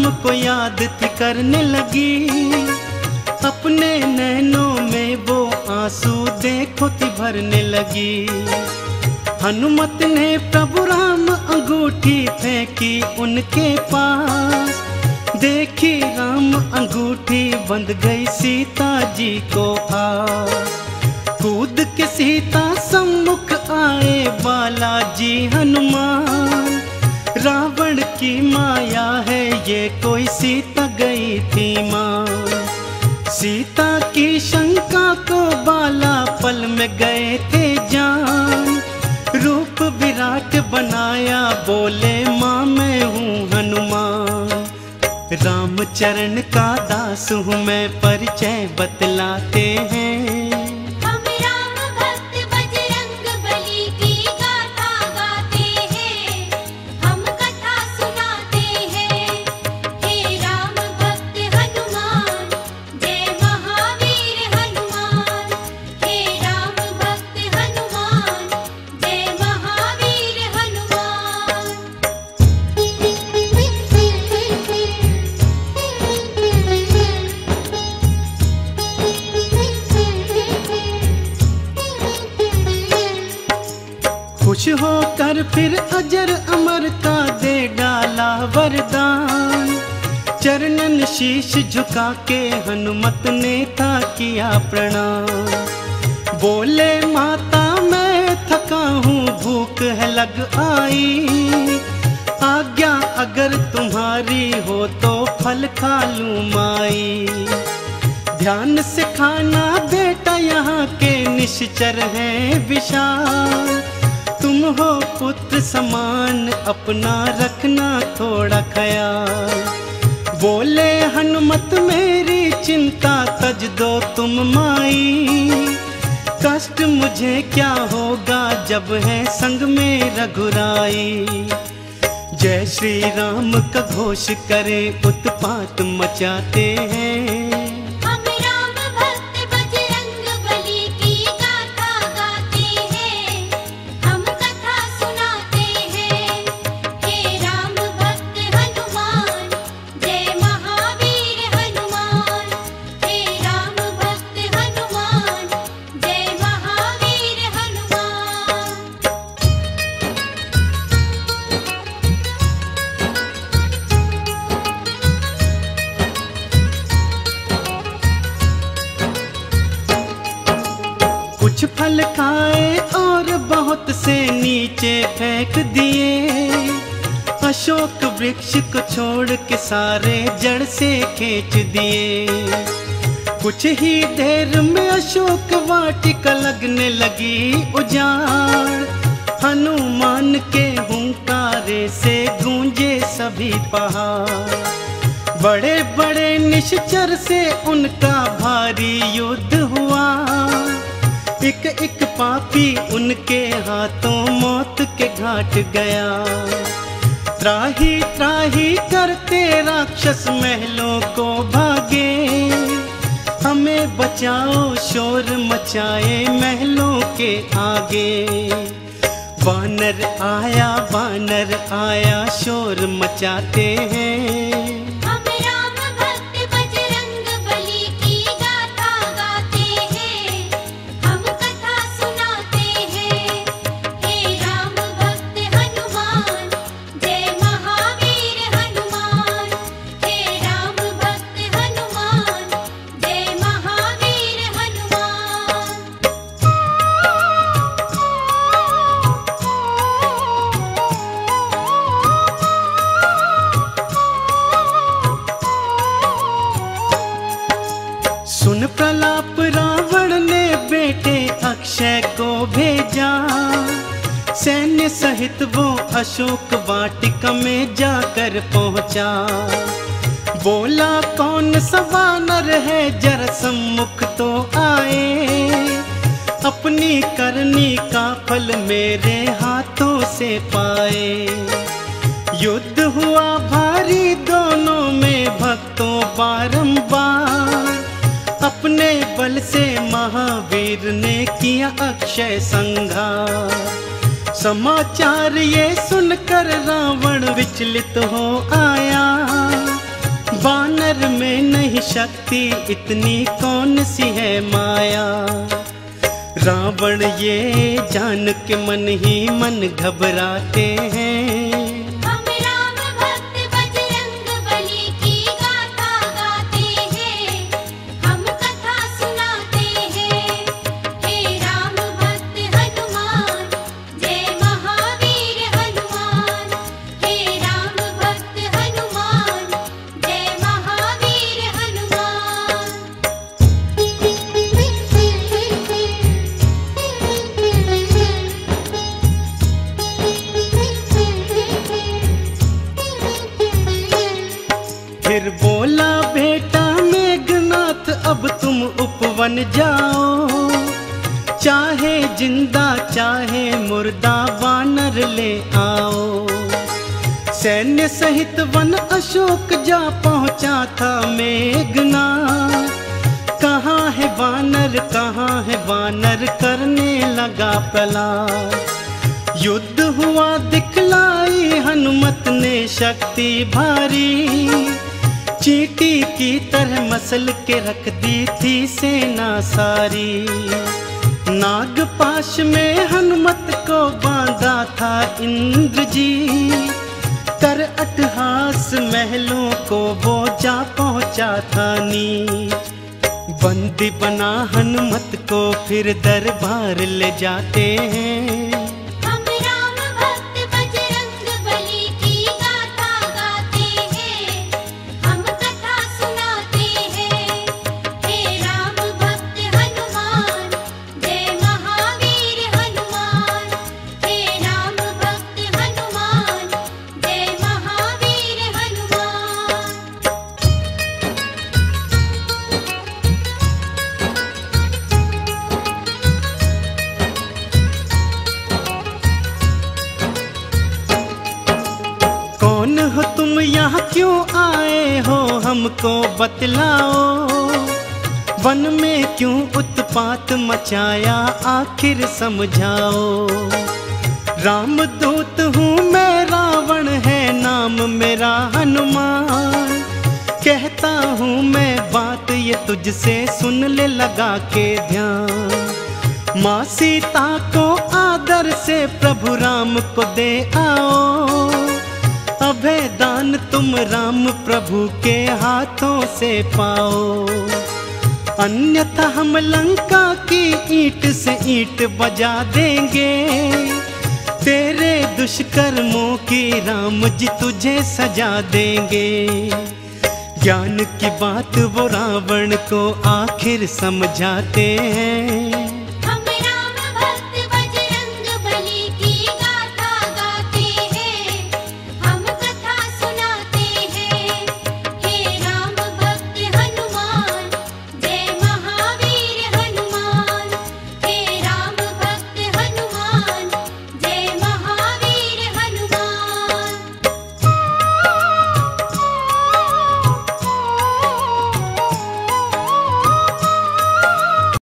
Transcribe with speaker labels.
Speaker 1: राम को याद थी करने लगी, अपने नैनों में वो आंसू देखो थी भरने लगी। हनुमत ने प्रभु राम अंगूठी फेंकी उनके पास, देखी राम अंगूठी बंध गई सीता जी को पास। कूद के सीता सम्मुख आए बालाजी हनुमान, रावण की माया है ये कोई सीता गई थी मां। सीता की शंका को बाला पल में गए थे जान, रूप विराट बनाया बोले माँ मैं हूँ हनुमान। रामचरण का दास हूँ मैं परिचय बतलाते हैं,
Speaker 2: हम राम भक्त बजरंग बली की गाथा गाते हैं, हम कथा सुनाते हैं। हे राम भक्त हनुमान जय महावीर हनुमान, हे राम भक्त हनुमान जय महावीर हनुमान।
Speaker 1: खुश होकर फिर अजर अमर का दे डाला वरदान, चरणन शीश झुका के हनुमत ने था किया प्रणाम। बोले माता मैं थका हूँ भूख है लग आई, आज्ञा अगर तुम्हारी हो तो फल खा लूँ माई। ध्यान से खाना बेटा यहाँ के निश्चर हैं विशाल, तुम हो पुत्र समान अपना रखना थोड़ा ख्याल। बोले हनुमत मेरी चिंता तज दो तुम माई, कष्ट मुझे क्या होगा जब है संग में रघुराई। जय श्री राम का घोष करे उत्पात मचाते हैं,
Speaker 2: हम राम भक्त बजरंग बली की गाथा गाते हैं, हम कथा सुनाते हैं। हे राम भक्त हनुमान जय महावीर हनुमान, हे राम भक्त हनुमान जय महावीर हनुमान।
Speaker 1: कुछ फल खाए और बहुत से नीचे फेंक दिए, अशोक वृक्ष को छोड़ के सारे जड़ से खींच दिए। कुछ ही देर में अशोक वाटिका लगने लगी उजाड़, हनुमान के हुंकारे से गूंजे सभी पहाड़। बड़े बड़े निश्चर से उनका भारी युद्ध हुआ, एक एक पापी उनके हाथों मौत के घाट गया। त्राही त्राही करते राक्षस महलों को भागे, हमें बचाओ शोर मचाए महलों के आगे। बानर आया शोर मचाते हैं,
Speaker 2: हम राम भक्त बजरंग बली की गाथा गाते हैं, हम कथा सुनाते हैं। हे राम भक्त हनुमान जय महावीर हनुमान, हे राम भक्त हनुमान जय महावीर हनुमान।
Speaker 1: सुन प्रलाप रावण ने बेटे अक्षय को भेजा, सैन्य सहित वो अशोक वाटिका में जाकर पहुंचा। बोला कौन सा वानर है जरा सम्मुख तो आए, अपनी करनी का फल मेरे हाथों से पाए। युद्ध हुआ भारी दोनों में भक्तों बारंबार, अपने बल से महावीर ने किया अक्षय संहार। समाचार ये सुनकर रावण विचलित हो आया, वानर में नहीं शक्ति इतनी कौन सी है माया। रावण ये जान के मन ही मन घबराते हैं।
Speaker 2: हम राम भक्त बजरंग बली की गाथा गाते हैं, हम कथा सुनाते हैं। हे राम भक्त हनुमान, जय महावीर हनुमान। हे राम भक्त हनुमान, जय महावीर हनुमान।
Speaker 1: फिर बोला बेटा मेघनाथ अब तुम उपवन जाओ, चाहे जिंदा चाहे मुर्दा वानर ले आओ। सैन्य सहित वन अशोक जा पहुंचा था मेघनाथ। कहाँ है वानर कहाँ है वानर करने लगा प्रलाप। युद्ध हुआ दिखलाई हनुमत ने शक्ति भारी। चींटी की तरह मसल के रख दी थी सेना सारी। नागपाश में हनुमत को बांधा था इंद्र जी। कर अट्टहास महलों को वो जा पहुंचा था नीच। बंदी बना हनुमत को फिर दरबार ले जाते हैं।
Speaker 2: हम राम भक्त बजरंग बली की गाथा गाते हैं, हम कथा सुनाते हैं। हे राम भक्त हनुमान, जय महावीर हनुमान। हे राम भक्त हनुमान, जय महावीर हनुमान।
Speaker 1: कौन हो तुम यहाँ क्यों आए हो हमको बतलाओ। वन में क्यों उत्पात मचाया आखिर समझाओ। रामदूत हूँ मैं रावण है नाम मेरा हनुमान। कहता हूँ मैं बात ये तुझसे सुन ले लगा के ध्यान। माँ सीता को आदर से प्रभु राम को दे आओ। अभय दान तुम राम प्रभु के हाथों से पाओ। अन्यथा हम लंका की ईंट से ईंट बजा देंगे। तेरे दुष्कर्मों की राम जी तुझे सजा देंगे। ज्ञान की बात वो रावण को आखिर समझाते हैं।